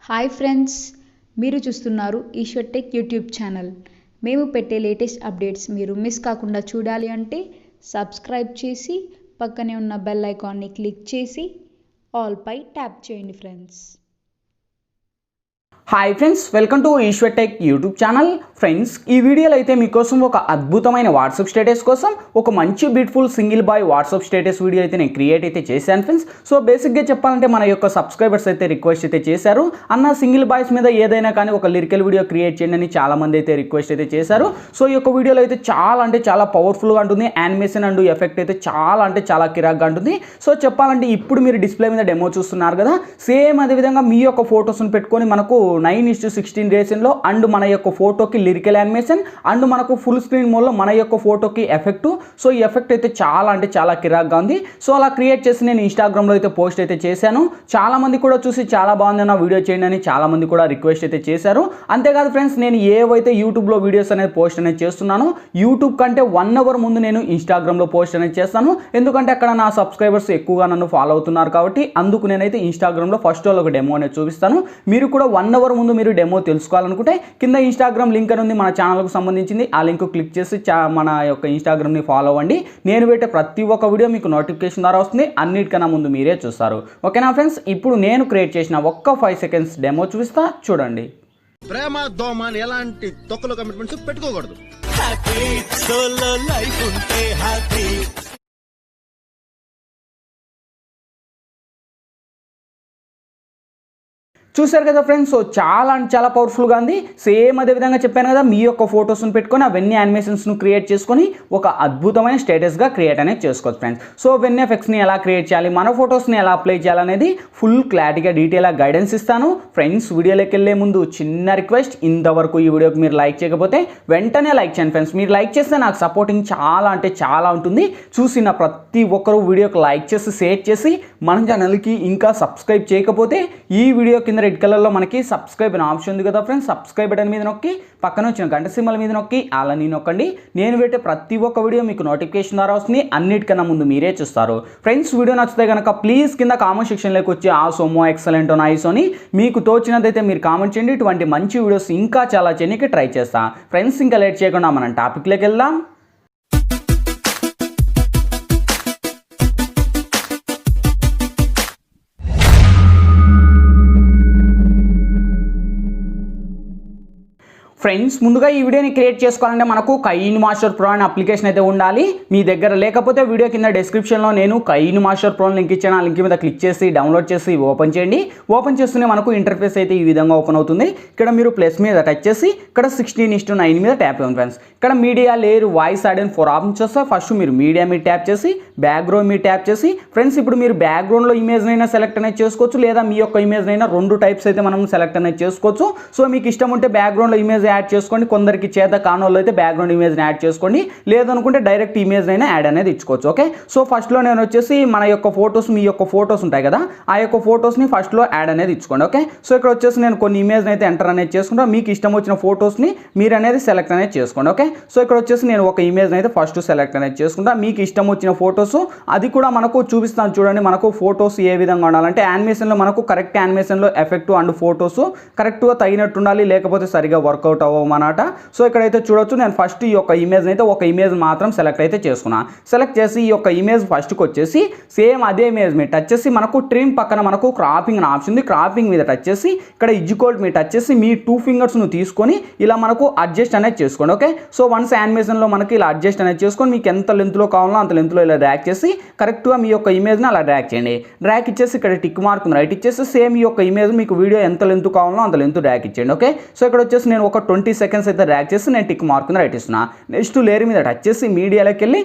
Hi friends, మీరు చూస్తున్నారు Eshwar tech YouTube channel. మేము పెట్టే లేటెస్ట్ అప్డేట్స్ మీరు మిస్ కాకుండా చూడాలి అంటే సబ్స్క్రైబ్ చేసి పక్కనే ఉన్న బెల్ ఐకాన్ని క్లిక్ చేసి ఆల్ పై ట్యాప్ చేయండి friends. Hi friends, welcome to Eshwar tech YouTube channel. Friends, ఈ వీడియోలో అయితే మీకోసం ఒక అద్భుతమైన వాట్సాప్ స్టేటస్ కోసం ఒక మంచి beautiful single boy WhatsApp status video అయితే నేను క్రియేట్ అయితే చేశాను ఫ్రెండ్స్. సో బేసిక్గా చెప్పాలంటే మన యొక్క సబ్స్క్రైబర్స్ అయితే రిక్వెస్ట్ అయితే చేశారు, అన్న సింగిల్ బాయ్స్ మీద ఏదైనా కానీ ఒక లిరికల్ వీడియో క్రియేట్ చేయండి అని చాలామంది అయితే రిక్వెస్ట్ అయితే చేశారు. సో ఈ యొక్క వీడియోలో అయితే చాలా పవర్ఫుల్గా ఉంటుంది. యానిమేషన్ అండ్ ఎఫెక్ట్ అయితే చాలా కిరాక్గా ఉంటుంది. సో చెప్పాలంటే ఇప్పుడు మీరు డిస్ప్లే మీద డెమో చూస్తున్నారు కదా, సేమ్ అదేవిధంగా మీ యొక్క ఫొటోస్ని పెట్టుకొని మనకు 9:16 రేషన్లో అండ్ మన యొక్క ఫోటోకి లిరికల్ యానిమేషన్ అండ్ మనకు ఫుల్ స్క్రీన్ మోడ్లో మన యొక్క ఫోటోకి ఎఫెక్ట్. సో ఈ ఎఫెక్ట్ అయితే చాలా కిరాక్గా ఉంది. సో అలా క్రియేట్ చేసి నేను ఇన్స్టాగ్రామ్లో అయితే పోస్ట్ అయితే చేశాను. చాలామంది కూడా చూసి చాలా బాగుంది నా వీడియో చేయండి అని చాలామంది కూడా రిక్వెస్ట్ అయితే చేశారు. అంతేకాదు ఫ్రెండ్స్, నేను ఏవైతే యూట్యూబ్లో వీడియోస్ అనేది పోస్ట్ అనేది చేస్తున్నానో యూట్యూబ్ కంటే 1 అవర్ ముందు నేను ఇన్స్టాగ్రామ్లో పోస్ట్ అనేది చేస్తాను. ఎందుకంటే అక్కడ నా సబ్స్క్రైబర్స్ ఎక్కువగా నన్ను ఫాలో అవుతున్నారు కాబట్టి అందుకు నేనైతే ఇన్స్టాగ్రామ్లో ఫస్ట్ ఒక డెమో అనేది చూపిస్తాను. మీరు కూడా 1 అవర్ ముందు మీరు డెమో తెలుసుకోవాలనుకుంటే కింద ఇన్స్టాగ్రామ్ లింక్ అని ఉంది మన ఛానల్కు సంబంధించింది. ఆ లింక్ క్లిక్ చేసి మన యొక్క ఇన్స్టాగ్రామ్ని ఫాలో అవ్వండి. నేను పెట్టే ప్రతి ఒక్క వీడియో మీకు నోటిఫికేషన్ ద్వారా వస్తుంది. అన్నిటికన్నా ముందు మీరే చూస్తారు. ఓకేనా ఫ్రెండ్స్, ఇప్పుడు నేను క్రియేట్ చేసిన ఒక్క 5 సెకండ్స్ డెమో చూపిస్తా, చూడండి. ప్రేమ దోమని ఎలాంటి తొక్కలు కమిట్మెంట్స్ పెట్టుకోకూడదు. చూశారు కదా ఫ్రెండ్స్, సో చాలా పవర్ఫుల్గా ఉంది. సేమ్ అదే విధంగా చెప్పాను కదా, మీ యొక్క ఫొటోస్ని పెట్టుకొని అవన్నీ యానిమేషన్స్ను క్రియేట్ చేసుకొని ఒక అద్భుతమైన స్టేటస్గా క్రియేట్ అనేది చేసుకోవచ్చు ఫ్రెండ్స్. సో వెన్ ఎఫెక్ట్స్ని ఎలా క్రియేట్ చేయాలి, మన ఫొటోస్ని ఎలా అప్లై చేయాలనేది ఫుల్ క్లారిటీగా డీటెయిల్గా గైడెన్స్ ఇస్తాను. ఫ్రెండ్స్, వీడియోలోకి వెళ్ళే ముందు చిన్న రిక్వెస్ట్, ఇంతవరకు ఈ వీడియోకి మీరు లైక్ చేయకపోతే వెంటనే లైక్ చేయండి ఫ్రెండ్స్. మీరు లైక్ చేస్తే నాకు సపోర్టింగ్ చాలా ఉంటుంది. చూసిన ప్రతి ఒక్కరూ వీడియోకి లైక్ చేసి షేర్ చేసి మన ఛానల్కి ఇంకా సబ్స్క్రైబ్ చేయకపోతే ఈ వీడియో కింద రెడ్ కలర్లో మనకి సబ్స్క్రైబ్ అనే ఆప్షన్ ఉంది కదా ఫ్రెండ్స్, సబ్స్క్రైబ్ బటన్ మీద నొక్కి పక్కన వచ్చిన గంట సింబల్ మీద నొక్కి అలాని నొక్కండి. నేను పెట్టే ప్రతి ఒక్క వీడియో మీకు నోటిఫికేషన్ ద్వారా వస్తుంది. అన్నిటికన్నా ముందు మీరే చూస్తారు. ఫ్రెండ్స్, వీడియో నచ్చితే కనుక ప్లీజ్ కింద కామెంట్ సెక్షన్లోకి వచ్చి ఆసోమో, ఎక్సలెంట్, నైస్ అని మీకు తోచినదైతే మీరు కామెంట్ చేయండి. ఇటువంటి మంచి వీడియోస్ ఇంకా చాలా చేయడానికి ట్రై చేస్తా. ఫ్రెండ్స్, ఇంకా లేట్ చేయకుండా మనం టాపిక్లోకి వెళ్దాం. ఫ్రెండ్స్, ముందుగా ఈ వీడియోని క్రియేట్ చేసుకోవాలంటే మనకు కైన్ మాస్టర్ ప్రో అనే అప్లికేషన్ అయితే ఉండాలి. మీ దగ్గర లేకపోతే వీడియో కింద డిస్క్రిప్షన్లో నేను కైన్ మాస్టర్ ప్రో లింక్ ఇచ్చాను. ఆ లింక్ మీద క్లిక్ చేసి డౌన్లోడ్ చేసి ఓపెన్ చేయండి. ఓపెన్ చేస్తూనే మనకు ఇంటర్ఫేస్ అయితే ఈ విధంగా ఓపెన్ అవుతుంది. ఇక్కడ మీరు ప్లస్ మీద టచ్ చేసి ఇక్కడ 16:9 మీద ట్యాప్ చేయండి ఫ్రెండ్స్. ఇక్కడ media layer, voice add and 4 options వస్తాయి. ఫస్ట్ మీరు మీడియా మీద ట్యాప్ చేసి బ్యాక్గ్రౌండ్ మీద ట్యాప్ చేసి ఫ్రెండ్స్, ఇప్పుడు మీరు బ్యాక్గ్రౌండ్లో ఇమేజ్ అయినా సెలెక్ట్ అనేది చేసుకోవచ్చు, లేదా మీ యొక్క ఇమేజ్ అయినా 2 టైప్స్ అయితే మనం సెలెక్ట్ అనేది చేసుకోవచ్చు. సో మీకు ఇష్టం ఉంటే బ్యాక్గ్రౌండ్లో ఇమేజ్ యాడ్ చేసుకోండి. కొందరికి చేత కానోళ్ళు అయితే బ్యాక్గ్రౌండ్ ఇమేజ్ని యాడ్ చేసుకోండి, లేదనుకుంటే డైరెక్ట్ ఇమేజ్ అయినా యాడ్ అనేది ఇచ్చుకోవచ్చు. ఓకే, సో ఫస్ట్లో నేను వచ్చేసి మన యొక్క ఫొటోస్, మీ యొక్క ఫొటోస్ ఉంటాయి కదా, ఆ యొక్క ఫొటోస్ని ఫస్ట్లో యాడ్ అనేది ఇచ్చుకోండి. ఓకే, సో ఇక్కడ వచ్చేసి నేను కొన్ని ఇమేజ్ని అయితే ఎంటర్ అనేది చేసుకుంటాను. మీకు ఇష్టం వచ్చిన ఫొటోస్ని మీరు అనేది సెలెక్ట్ అనేది చేసుకోండి. ఓకే, సో ఇక్కడ వచ్చేసి నేను ఒక ఇమేజ్ని అయితే ఫస్ట్ సెలెక్ట్ అనేది చేసుకుంటాను. మీకు ఇష్టం వచ్చిన ఫొటోస్ అది కూడా మనకు చూపిస్తాను చూడండి. మనకు ఫొటోస్ ఏ విధంగా ఉండాలంటే యానిమేషన్లో మనకు కరెక్ట్ యానిమేషన్లో ఎఫెక్ట్ అండ్ ఫొటోస్ కరెక్ట్గా తగినట్టు ఉండాలి, లేకపోతే సరిగా వర్కౌట్ అవ్వమన్నమాట. సో ఇక్కడైతే చూడొచ్చు, నేను ఫస్ట్ ఈ యొక్క ఇమేజ్ అయితే ఒక ఇమేజ్ మాత్రం సెలెక్ట్ అయితే చేసుకున్నాను. సెలెక్ట్ చేసి ఈ యొక్క ఇమేజ్ ఫస్ట్కి వచ్చేసి సేమ్ అదే ఇమేజ్ మీద టచ్ చేసి మనకు ట్రిమ్ పక్కన మనకు క్రాపింగ్ అని ఆప్షన్ ఉంది. క్రాపింగ్ మీద టచ్ చేసి ఇక్కడ ఈక్వల్ మీద టచ్ చేసి మీ 2 ఫింగర్స్ను తీసుకొని ఇలా మనకు అడ్జస్ట్ అనేది చేసుకోండి. ఓకే, సో వన్స్ యానిమేషన్లో మనకి ఇలా అడ్జస్ట్ అనేది చేసుకొని మీకు ఎంత లెంత్లో కావాలో అంత లెంత్లో ఇలా డ్రాగ్ చేసి కరెక్ట్గా మీ యొక్క ఇమేజ్ని అలా డ్రాగ్ చేయండి. డ్రాగ్ ఇచ్చేసి ఇక్కడ టిక్ మార్క్ ఉంది రైట్ ఇచ్చేసి సేమ్ ఈ యొక్క ఇమేజ్ మీకు వీడియో ఎంత లెంత్ కావాలో అంత లెంత్ డ్రాగ్ ఇచ్చేయండి. ఓకే, సో ఇక్కడ వచ్చేసి నేను ఒక 20 సెకండ్స్ అయితే డ్రాగ్ చేసి నేను టిక్ మార్క్ రైట్ ఇస్తున్నా. నెక్స్ట్ లేయర్ మీద టచ్ చేసి మీడియాలోకి వెళ్ళి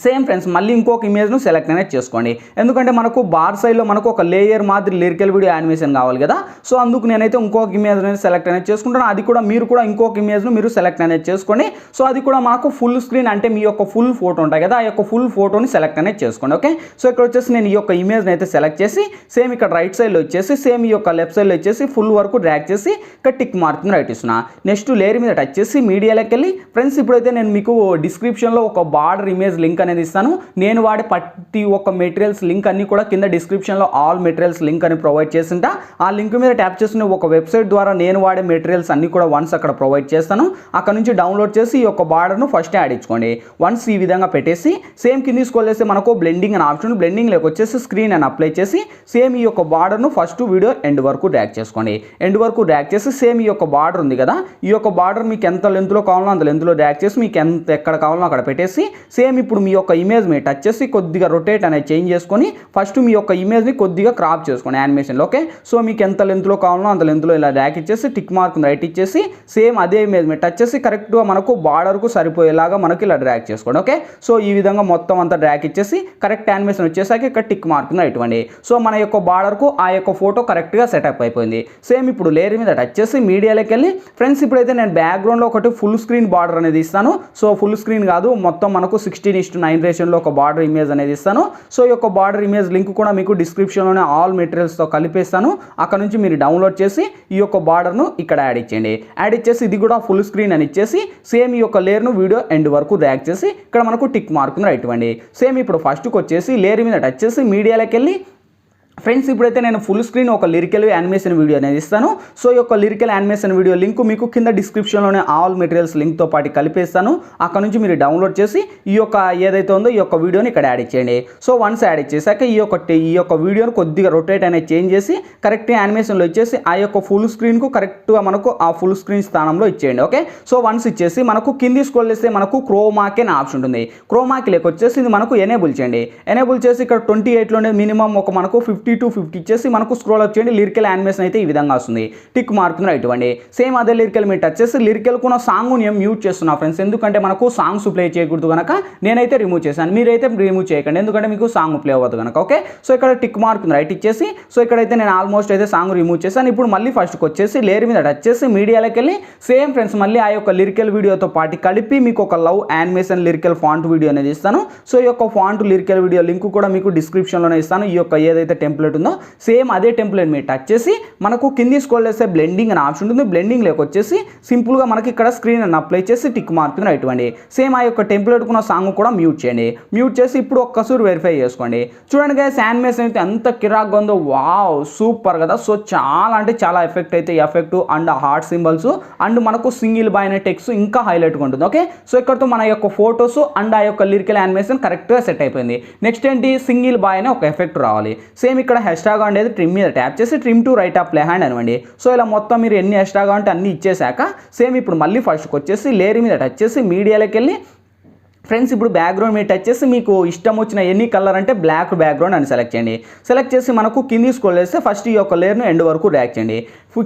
సేమ్ ఫ్రెండ్స్ మళ్ళీ ఇంకొక ఇమేజ్ను సెలెక్ట్ అనేది చేసుకోండి. ఎందుకంటే మనకు బార్ సైడ్లో మనకు ఒక లేయర్ మాదిరి లిరికల్ వీడియో యానిమేషన్ కావాలి కదా, సో అందుకు నేనైతే ఇంకొక ఇమేజ్ అనేది సెలెక్ట్ అనేది చేసుకుంటాను. అది కూడా మీరు కూడా ఇంకొక ఇమేజ్ను మీరు సెలెక్ట్ అనేది చేసుకోండి. సో అది కూడా మనకు ఫుల్ స్క్రీన్ అంటే మీ యొక్క ఫుల్ ఫోటో ఉంటాయి కదా, ఆ యొక్క ఫుల్ ఫోటోని సెలెక్ట్ అనేది చేసుకోండి. ఓకే, సో ఇక్కడ వచ్చేసి నేను ఈ యొక్క ఇమేజ్ని అయితే సెలెక్ట్ చేసి సేమ్ ఇక్కడ రైట్ సైడ్లో వచ్చేసి సేమ్ ఈ యొక్క లెఫ్ట్ సైడ్లో వచ్చేసి ఫుల్ వరకు డ్రాగ్ చేసి ఇక్కడ టిక్ మార్క్ రైట్ ఇస్తున్నా. నెక్స్ట్ లేయర్ మీద టచ్ చేసి మీడియాలోకి వెళ్ళి ఫ్రెండ్స్, ఇప్పుడైతే నేను మీకు డిస్క్రిప్షన్లో ఒక బార్డర్ ఇమేజ్ లింక్ లింక్ అనేది ఇస్తాను. నేను వాడే ప్రతి ఒక్క మెటీరియల్స్ లింక్ అన్ని కూడా కింద డిస్క్రిప్షన్లో ఆల్ మెటీరియల్స్ లింక్ అని ప్రొవైడ్ చేస్తుంటా. ఆ లింక్ మీద ట్యాప్ చేసిన ఒక వెబ్సైట్ ద్వారా నేను వాడే మెటీరియల్స్ అన్ని కూడా వన్స్ అక్కడ ప్రొవైడ్ చేస్తాను. అక్కడ నుంచి డౌన్లోడ్ చేసి ఈ యొక్క బార్డర్ను ఫస్ట్ యాడ్ ఇచ్చుకోండి. వన్స్ ఈ విధంగా పెట్టేసి సేమ్ కింద స్క్రోల్ చేస్తే మనకు బ్లెండింగ్ అని ఆప్షన్, బ్లెండింగ్లోకి వచ్చేసి స్క్రీన్ అని అప్లై చేసి సేమ్ ఈ యొక్క బార్డర్ను ఫస్ట్ వీడియో ఎండ్ వరకు డ్రాగ్ చేసుకోండి. ఎండ్ వరకు డ్రాగ్ చేసి సేమ్ ఈ యొక్క బార్డర్ ఉంది కదా, ఈ యొక్క బార్డర్ మీకు ఎంత లెంత్లో కావాలో అంత లెంత్లో డ్రాగ్ చేసి మీకు ఎక్కడ కావాలో అక్కడ పెట్టేసి సేమ్ ఇప్పుడు మీ యొక్క ఇమేజ్ మీద టచ్ చేసి కొద్దిగా రొటేట్ అనేది చేంజ్ చేసుకొని ఫస్ట్ మీ యొక్క ఇమేజ్ని కొద్దిగా క్రాప్ చేసుకోండి యానిమేషన్లో. ఓకే, సో మీకు ఎంత లెంత్లో కావాలో అంత లెంత్లో ఇలా డ్రాగ్ ఇచ్చేసి టిక్ మార్క్ రైట్ ఇచ్చేసి సేమ్ అదే ఇమేజ్ మీద టచ్ చేసి కరెక్ట్గా మనకు బార్డర్కు సరిపోయేలాగా మనకి ఇలా డ్రాగ్ చేసుకోండి. ఓకే, సో ఈ విధంగా మొత్తం అంతా డ్రాగ్ ఇచ్చేసి కరెక్ట్ యానిమేషన్ వచ్చేసాక ఇక్కడ టిక్ మార్క్ ఇవ్వండి. సో మన యొక్క బార్డర్కు ఆ యొక్క ఫోటో కరెక్ట్గా సెటప్ అయిపోయింది. సేమ్ ఇప్పుడు లేయర్ మీద టచ్ చేసి మీడియాలోకి వెళ్ళి ఫ్రెండ్స్ ఇప్పుడైతే నేను బ్యాక్గ్రౌండ్లో ఒకటి ఫుల్ స్క్రీన్ బార్డర్ అనేది ఇస్తాను. సో ఫుల్ స్క్రీన్ కాదు, మొత్తం మనకు 16:9 రేషియోలో ఒక బార్డర్ ఇమేజ్ అనేది ఇస్తాను. సో ఈ యొక్క బార్డర్ ఇమేజ్ లింక్ కూడా మీకు డిస్క్రిప్షన్లోనే ఆల్ మెటీరియల్స్తో కలిపేస్తాను. అక్కడ నుంచి మీరు డౌన్లోడ్ చేసి ఈ యొక్క బార్డర్ను ఇక్కడ యాడ్ ఇచ్చేయండి. యాడ్ ఇచ్చేసి ఇది కూడా ఫుల్ స్క్రీన్ అని ఇచ్చేసి సేమ్ ఈ యొక్క లేయర్ను వీడియో ఎండ్ వరకు డ్రాగ్ చేసి ఇక్కడ మనకు టిక్ మార్క్ రైట్ ఇవ్వండి. సేమ్ ఇప్పుడు ఫస్ట్కి వచ్చేసి లేయర్ మీద టచ్ చేసి మీడియాలోకి వెళ్ళి ఫ్రెండ్స్ ఇప్పుడైతే నేను ఫుల్ స్క్రీన్ ఒక లిరికల్ యానిమేషన్ వీడియో అనేది ఇస్తాను. సో ఈ యొక్క లిరికల్ యానిమేషన్ వీడియో లింక్ మీకు కింద డిస్క్రిప్షన్లోనే ఆల్ మెటీరియల్స్ లింక్తో పాటు కలిపేస్తాను. అక్కడ నుంచి మీరు డౌన్లోడ్ చేసి ఈ యొక్క ఏదైతే ఉందో ఈ యొక్క వీడియోని ఇక్కడ యాడ్ ఇచ్చేయండి. సో వన్స్ యాడ్ ఇచ్చేసాక ఈ యొక్క వీడియోని కొద్దిగా రొటేట్ అనేది చేంజ్ చేసి కరెక్ట్ యానిమేషన్లో ఇచ్చేసి ఆ యొక్క ఫుల్ స్క్రీన్కు కరెక్ట్గా మనకు ఆ ఫుల్ స్క్రీన్ స్థానంలో ఇచ్చేయండి. ఓకే, సో వన్స్ ఇచ్చేసి మనకు కింది స్క్రోల్ చేస్తే మనకు క్రోమాకి అనే ఆప్షన్ ఉంటుంది. క్రోమాకి లేక వచ్చేసి ఇది మనకు ఎనేబుల్ చేయండి. ఎనేబుల్ చేసి ఇక్కడ 28లోనే మినిమం ఒక మనకు 50 to 50 ఇచ్చేసి మనకు స్క్రోల్ అప్ చేయండి. లిరికల్ యానిమేషన్ అయితే ఈ విధంగా వస్తుంది. టిక్ మార్క్ రైట్ ఇవ్వండి. సేమ్ అదే లిరికల్ మీరు టచ్ చేసి లిరికల్ కూడా సాంగ్ నేను మ్యూట్ చేస్తున్నా ఫ్రెండ్స్, ఎందుకంటే మనకు సాంగ్స్ ప్లే చేయకూడదు కనుక నేనైతే రిమూవ్ చేశాను. మీరైతే రిమూవ్ చేయకండి ఎందుకంటే మీకు సాంగ్ ప్లే అవ్వదు కనుక. ఓకే, సో ఇక్కడ టిక్ మార్క్ రైట్ ఇచ్చేసి సో ఇక్కడైతే నేను ఆల్మోస్ట్ అయితే సాంగ్ రిమూవ్ చేశాను. ఇప్పుడు మళ్ళీ ఫస్ట్కి వచ్చేసి లేయర్ మీద టచ్ చేసి మీడియాలోకి వెళ్ళి సేమ్ ఫ్రెండ్స్ మళ్ళీ ఆ యొక్క లిరికల్ వీడియోతో పాటు కలిపి మీకు ఒక love animation lyrical font video అనేది ఇస్తాను. సో ఈ యొక్క ఫాంట్ లిరికల్ వీడియో లింక్ కూడా మీకు డిస్క్రిప్షన్లోనే ఇస్తాను. ఈ యొక్క ఏదైతే టెంప్లెట్ ఉందో సేమ్ అదే టెంప్లెట్ మీరు టచ్ చేసి మనకు కింది స్క్రోల్ చేస్తే బ్లెండింగ్ అని ఆప్షన్ ఉంటుంది. బ్లెండింగ్ లేక వచ్చేసి సింపుల్గా మనకి ఇక్కడ స్క్రీన్ అని అప్లై చేసి టిక్ మార్క్ రైట్ ఇవ్వండి. సేమ్ ఆ యొక్క టెంప్లెట్ ఉన్న సాంగ్ కూడా మ్యూట్ చేయండి. మ్యూట్ చేసి ఇప్పుడు ఒక్కసారి వెరిఫై చేసుకోండి. చూడండి గైస్ యానిమేషన్ అయితే ఎంత కిరాక్గా ఉందో, వావ్ సూపర్ కదా. సో చాలా అంటే చాలా ఎఫెక్ట్ అయితే effect and heart symbols and మనకు సింగిల్ బాయ్ అనే టెక్స్ట్ ఇంకా హైలైట్గా ఉంటుంది. ఓకే, సో ఇక్కడతో మన యొక్క ఫోటోస్ అండ్ ఆ యొక్క లిరికల్ యానిమేషన్ కరెక్ట్గా సెట్ అయిపోయింది. నెక్స్ట్ ఏంటి, సింగిల్ బాయ్ అనే ఒక ఎఫెక్ట్ రావాలి. సేమ్ ఇక్కడ హ్యాష్ట్యాగ్ అనేది ట్రిమ్ మీద ట్యాప్ చేసి trim to right of play hand అనివ్వండి. సో ఇలా మొత్తం మీరు ఎన్ని హ్యాష్ట్యాగ్ అంటే అన్ని ఇచ్చేసాక సేమ్ ఇప్పుడు మళ్ళీ ఫస్ట్కి వచ్చేసి లేయర్ మీద టచ్ చేసి మీడియాలోకి వెళ్ళి ఫ్రెండ్స్ ఇప్పుడు బ్యాక్గ్రౌండ్ మీద టచ్ చేసి మీకు ఇష్టం వచ్చిన ఎన్ని కలర్ అంటే బ్లాక్ బ్యాక్గ్రౌండ్ అని సెలెక్ట్ చేయండి. సెలెక్ట్ చేసి మనకు కింది స్క్రోల్ చేస్తే ఫస్ట్ ఈ యొక్క లేయర్ను ఎండ్ వరకు డ్రాగ్ చేయండి.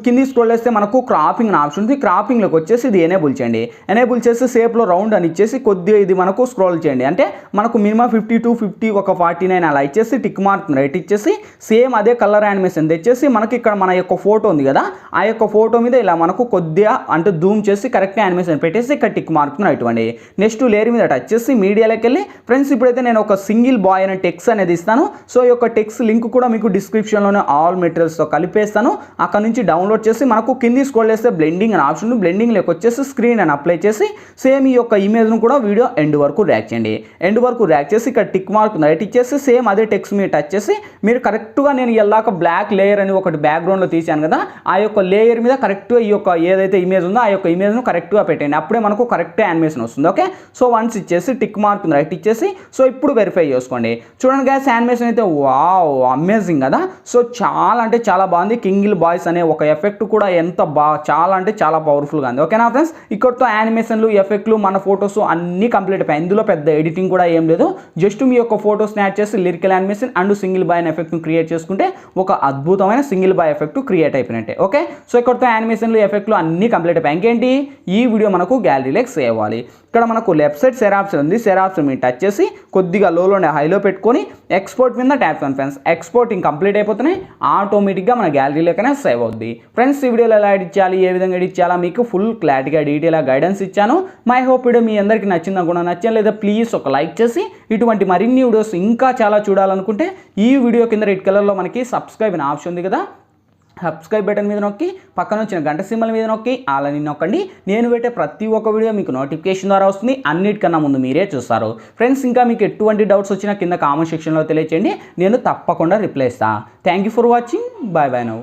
కింది స్క్రోల్ చేస్తే మనకు క్రాపింగ్ అని ఆప్షన్ ఉంది. క్రాపింగ్లోకి వచ్చేసి ఇది ఎనేబుల్ చేయండి. ఎనేబుల్ చేసి షేప్లో రౌండ్ అని ఇచ్చేసి కొద్దిగా ఇది మనకు స్క్రోల్ చేయండి. అంటే మనకు మినిమం 50 to 50 ఒక 49 అలా ఇచ్చేసి టిక్ మార్క్ రైట్ ఇచ్చేసి సేమ్ అదే కలర్ యానిమేషన్ తెచ్చేసి మనకి ఇక్కడ మన యొక్క ఫోటో ఉంది కదా, ఆ యొక్క ఫోటో మీద ఇలా మనకు కొద్దిగా అంటే జూమ్ చేసి కరెక్ట్ యానిమేషన్ పెట్టేసి ఇక్కడ టిక్ మార్క్ రైట్ ఇవ్వండి. నెక్స్ట్ లేయర్ మీద టచ్ చేసి మీడియాలోకి వెళ్ళి ఫ్రెండ్స్ ఇప్పుడైతే నేను ఒక సింగిల్ బాయ్ అనే టెక్స్ట్ అనేది ఇస్తాను. సో ఈ యొక్క టెక్స్ట్ లింక్ కూడా మీకు డిస్క్రిప్షన్లోనే ఆల్ మెటీరియల్స్తో కలిపేస్తాను. అక్కడ నుంచి డౌన్లోడ్ చేసి మనకు కింది స్క్రోల్ చేస్తే బ్లెండింగ్ అని ఆప్షన్, బ్లెండింగ్ లేక వచ్చేసి స్క్రీన్ అని అప్లై చేసి సేమ్ ఈ యొక్క ఇమేజ్ను కూడా వీడియో ఎండ్ వరకు ర్యాక్ చేయండి. ఎండ్ వరకు ర్యాక్ చేసి ఇక్కడ టిక్ మార్క్ రైట్ ఇచ్చేసి సేమ్ అదే టెక్స్ట్ మీద టచ్ చేసి మీరు కరెక్ట్గా నేను ఎల్లాక బ్లాక్ లేయర్ అని ఒకటి బ్యాక్గ్రౌండ్లో తీసాను కదా, ఆ యొక్క లేయర్ మీద కరెక్ట్గా ఈ యొక్క ఏదైతే ఇమేజ్ ఉందో ఆ యొక్క ఇమేజ్ను కరెక్ట్గా పెట్టండి. అప్పుడే మనకు కరెక్ట్ యానిమేషన్ వస్తుంది. ఓకే, సో వన్స్ ఇచ్చేసి టిక్ మార్క్ రైట్ ఇచ్చేసి సో ఇప్పుడు వెరిఫై చేసుకోండి. చూడండి గ్యాస్ యానిమేషన్ అయితే వావ్ అమేజింగ్ కదా. సో చాలా అంటే చాలా బాగుంది. కింగిల్ బాయ్స్ అనే ఒక ఎఫెక్ట్ కూడా ఎంత చాలా అంటే చాలా పవర్ఫుల్గా ఉంది. ఓకేనా ఫ్రెండ్స్, ఇక్కడతో యానిమేషన్లు ఎఫెక్ట్లు మన ఫొటోస్ అన్నీ కంప్లీట్ అయిపోయాయి. ఇందులో పెద్ద ఎడిటింగ్ కూడా ఏం లేదు. జస్ట్ మీ యొక్క ఫోటోస్ యాడ్ చేసి lyrical animation and single boy ఎఫెక్ట్ను క్రియేట్ చేసుకుంటే ఒక అద్భుతమైన సింగిల్ బాయ్ ఎఫెక్ట్ క్రియేట్ అయిపోయినట్టే. ఓకే, సో ఇక్కడతో యానిమేషన్లు ఎఫెక్ట్లు అన్నీ కంప్లీట్ అయిపోయాయి. ఇంకేంటి, ఈ వీడియో మనకు గ్యాలరీలోకి సేవ్ అవ్వాలి. ఇక్కడ మనకు లెఫ్ట్ సైడ్ షేర్ ఆప్షన్ ఉంది. షేర్ ఆప్షన్ మీరు టచ్ చేసి కొద్దిగా లోలోనే హైలో పెట్టుకొని ఎక్స్పోర్ట్ మీద ట్యాప్ చేయండి ఫ్రెండ్స్. ఎక్స్పోర్టింగ్ కంప్లీట్ అయిపోతున్నాయి, ఆటోమేటిక్గా మన గ్యాలరీలోకనే సేవ్ అవుద్ది. ఫ్రెండ్స్ ఈ వీడియోలో ఎలా ఎడిట్ చేయాలి, ఏ విధంగా ఎడిట్ చేయాలా మీకు ఫుల్ క్లారిటీగా డీటెయిల్గా గైడెన్స్ ఇచ్చాను. మై హోప్ వీడియో మీ అందరికీ నచ్చిందా కూడా నచ్చాను లేదా ప్లీజ్ ఒక లైక్ చేసి ఇటువంటి మరిన్ని వీడియోస్ ఇంకా చాలా చూడాలనుకుంటే ఈ వీడియో కింద రెడ్ కలర్లో మనకి సబ్స్క్రైబ్ అనే ఆప్షన్ ఉంది కదా, సబ్స్క్రైబ్ బటన్ మీద నొక్కి పక్కన వచ్చిన గంట సింబల్ మీద నొక్కి ఆలని నొక్కండి. నేను పెట్టే ప్రతి ఒక్క వీడియో మీకు నోటిఫికేషన్ ద్వారా వస్తుంది. అన్నిటికన్నా ముందు మీరే చూస్తారు. ఫ్రెండ్స్, ఇంకా మీకు ఎటువంటి డౌట్స్ వచ్చినా కింద కామెంట్ సెక్షన్లో తెలియచేయండి. నేను తప్పకుండా రిప్లై ఇస్తాను. Thank you for watching. Bye bye now.